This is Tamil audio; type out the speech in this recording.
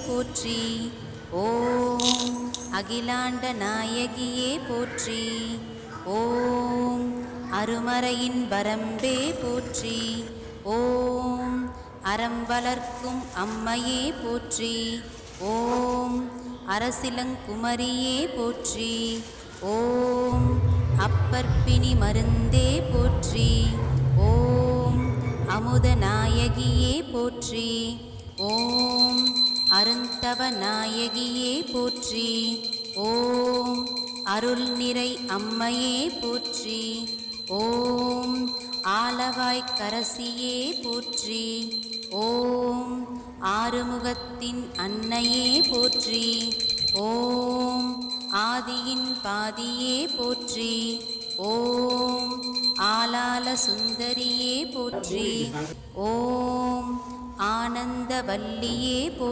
போற்றி. ஓம் அகிலாண்ட நாயகியே போற்றி. ஓம் அருமறையின் வரம்பே போற்றி. ஓம் அறம் வளர்க்கும் அம்மையே போற்றி. ஓம் அரசிலங்குமரியே போற்றி. ஓம் அப்பற்பிணி மருந்தே போற்றி. ஓம் அமுதநாயகியே போற்றி. ஓம் அருந்தவ நாயகியே போற்றி. ஓம் அருள் நிறை அம்மையே போற்றி. ஓம் ஆலவாய்க்கரசியே போற்றி. ஓம் ஆறுமுகத்தின் அன்னையே போற்றி. ஓம் ஆதியின் பாதியே போற்றி. ஓம் ஆலால சுந்தரியே போற்றி. ஓம் ஆனந்தவல்லியே போற்றி.